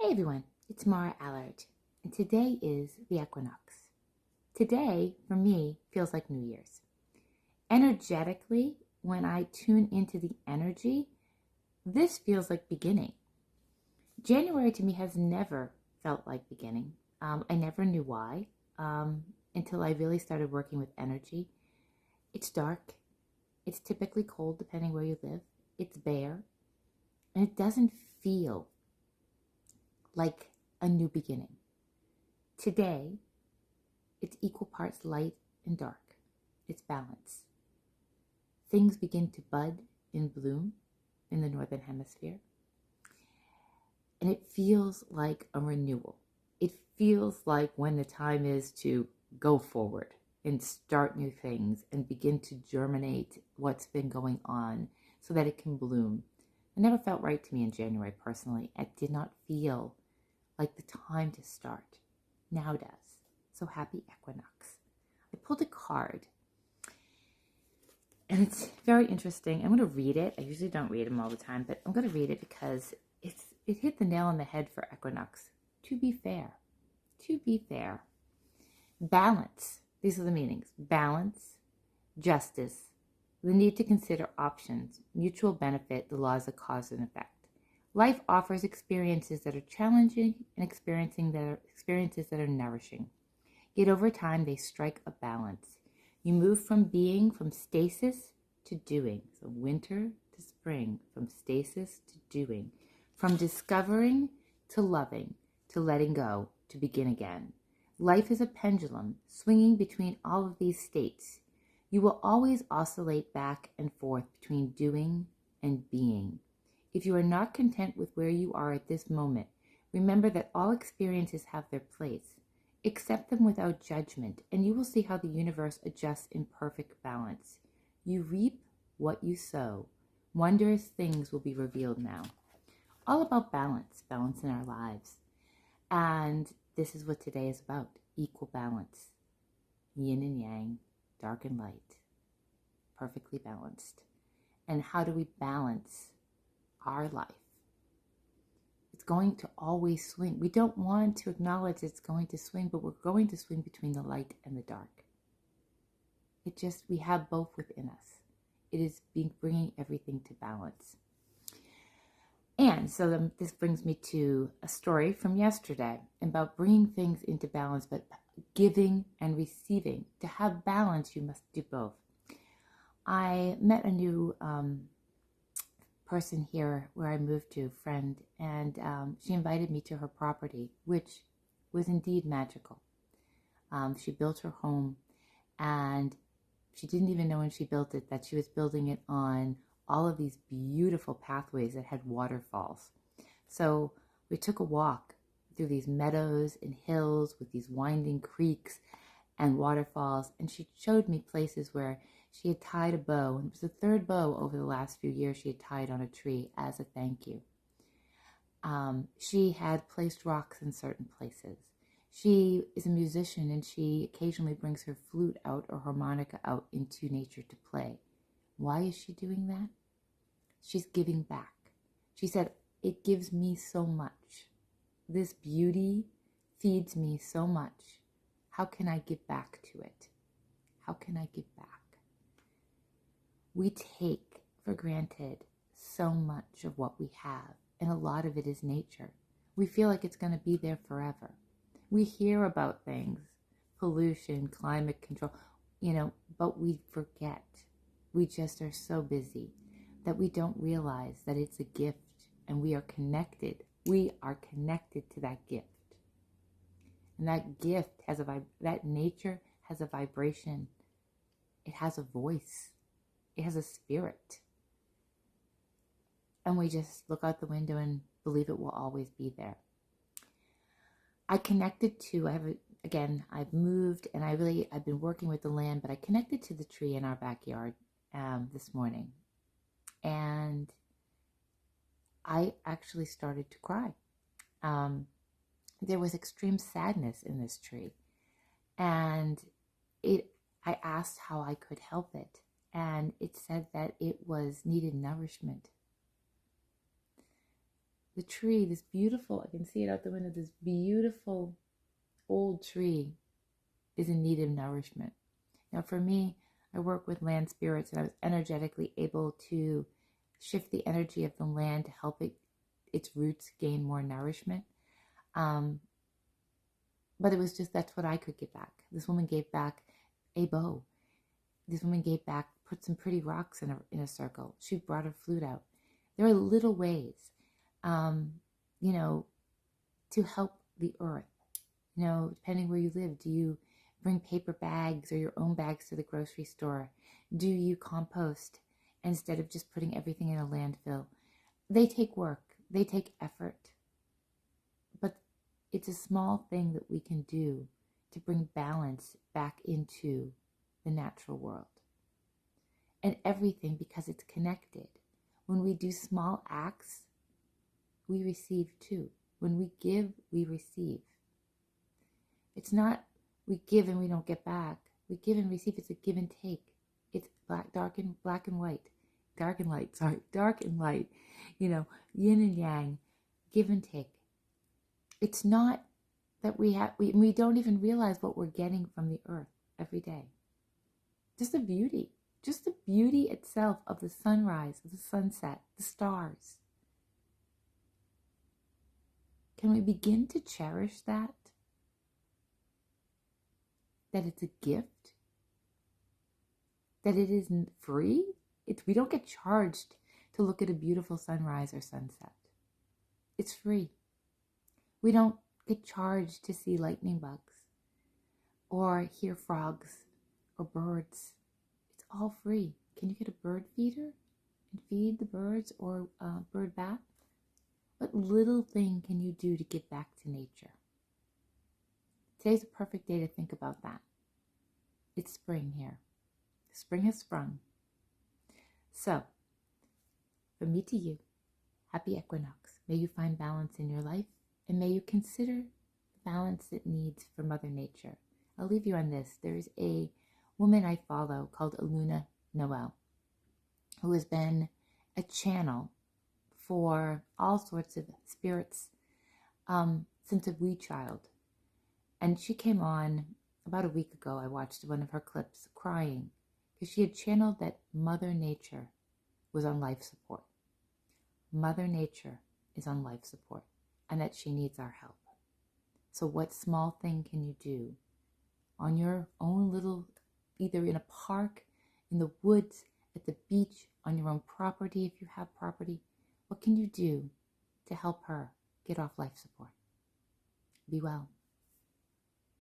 Hey everyone, it's Mara Allard, and today is the equinox. Today, for me, feels like New Year's. Energetically, when I tune into the energy, this feels like beginning. January to me has never felt like beginning. I never knew why until I really started working with energy. It's dark, it's typically cold depending where you live, it's bare, and it doesn't feel like a new beginning. Today, it's equal parts light and dark. It's balance. Things begin to bud and bloom in the Northern Hemisphere. And it feels like a renewal. It feels like when the time is to go forward and start new things and begin to germinate what's been going on so that it can bloom. It never felt right to me in January personally. It did not feel like the time to start. Now does. So happy equinox. I pulled a card and it's very interesting. I'm going to read it. I usually don't read them all the time, but I'm going to read it because it hit the nail on the head for equinox. To be fair. To be fair. Balance. These are the meanings. Balance, justice, the need to consider options, mutual benefit, the laws of cause and effect. Life offers experiences that are challenging and experiences that are nourishing. Yet over time, they strike a balance. You move from stasis to doing. So winter to spring, from stasis to doing. From discovering to loving, to letting go, to begin again. Life is a pendulum, swinging between all of these states. You will always oscillate back and forth between doing and being. If you are not content with where you are at this moment, remember that all experiences have their place. Accept them without judgment, and you will see how the universe adjusts in perfect balance. You reap what you sow. Wondrous things will be revealed now. All about balance in our lives. And this is what today is about, equal balance. Yin and yang, dark and light, perfectly balanced. And how do we balance our life? It's going to always swing. We don't want to acknowledge it's going to swing, but we're going to swing between the light and the dark. We have both within us. It is bringing everything to balance. And so this brings me to a story from yesterday about bringing things into balance, but giving and receiving. To have balance, you must do both. I met a new person here where I moved to, friend, and she invited me to her property, which was indeed magical. She built her home, and she didn't even know when she built it that she was building it on all of these beautiful pathways that had waterfalls. So we took a walk through these meadows and hills with these winding creeks and waterfalls, and she showed me places where she had tied a bow, and it was the third bow over the last few years she had tied on a tree as a thank you. She had placed rocks in certain places. She is a musician, and she occasionally brings her flute out or harmonica out into nature to play. Why is she doing that? She's giving back. She said, it gives me so much. This beauty feeds me so much. How can I give back to it? How can I give back? We take for granted so much of what we have, and a lot of it is nature. We feel like it's going to be there forever. We hear about things, pollution, climate control, but we forget. We just are so busy that we don't realize that it's a gift and we are connected. We are connected to that gift. And that gift that nature has a vibration. It has a voice. It has a spirit. And we just look out the window and believe it will always be there. I've moved and I've been working with the land, but I connected to the tree in our backyard this morning. And I actually started to cry. There was extreme sadness in this tree. And I asked how I could help it. And it said that it needed nourishment. The tree, this beautiful, I can see it out the window, this beautiful old tree is in need of nourishment. Now, for me, I work with land spirits, and I was energetically able to shift the energy of the land to help its roots gain more nourishment. But it was just, that's what I could give back. This woman gave back a bow. This woman gave back, put some pretty rocks in a circle. She brought her flute out. There are little ways, to help the earth. Depending where you live, do you bring paper bags or your own bags to the grocery store? Do you compost instead of just putting everything in a landfill? They take work. They take effort. But it's a small thing that we can do to bring balance back into the natural world. And everything, because it's connected. When we do small acts, we receive too. When we give, we receive. It's not we give and we don't get back. We give and receive. It's a give and take. It's black and white. Dark and light. Yin and yang, give and take. It's not that we don't even realize what we're getting from the earth every day. Just the beauty itself of the sunrise, of the sunset, the stars. Can we begin to cherish that? That it's a gift? That it isn't free? We don't get charged to look at a beautiful sunrise or sunset. It's free. We don't get charged to see lightning bugs or hear frogs or birds. It's all free. Can you get a bird feeder and feed the birds, or a bird bath? What little thing can you do to give back to nature? Today's a perfect day to think about that. It's spring here. Spring has sprung. So, from me to you, happy equinox. May you find balance in your life, and may you consider the balance it needs for Mother Nature. I'll leave you on this. There's a woman I follow called Aluna Noel, who has been a channel for all sorts of spirits since a wee child. And she came on about a week ago. I watched one of her clips crying because she had channeled that Mother Nature was on life support. Mother Nature is on life support, and that she needs our help. So what small thing can you do on your own little, either in a park, in the woods, at the beach, on your own property if you have property? What can you do to help her get off life support? Be well.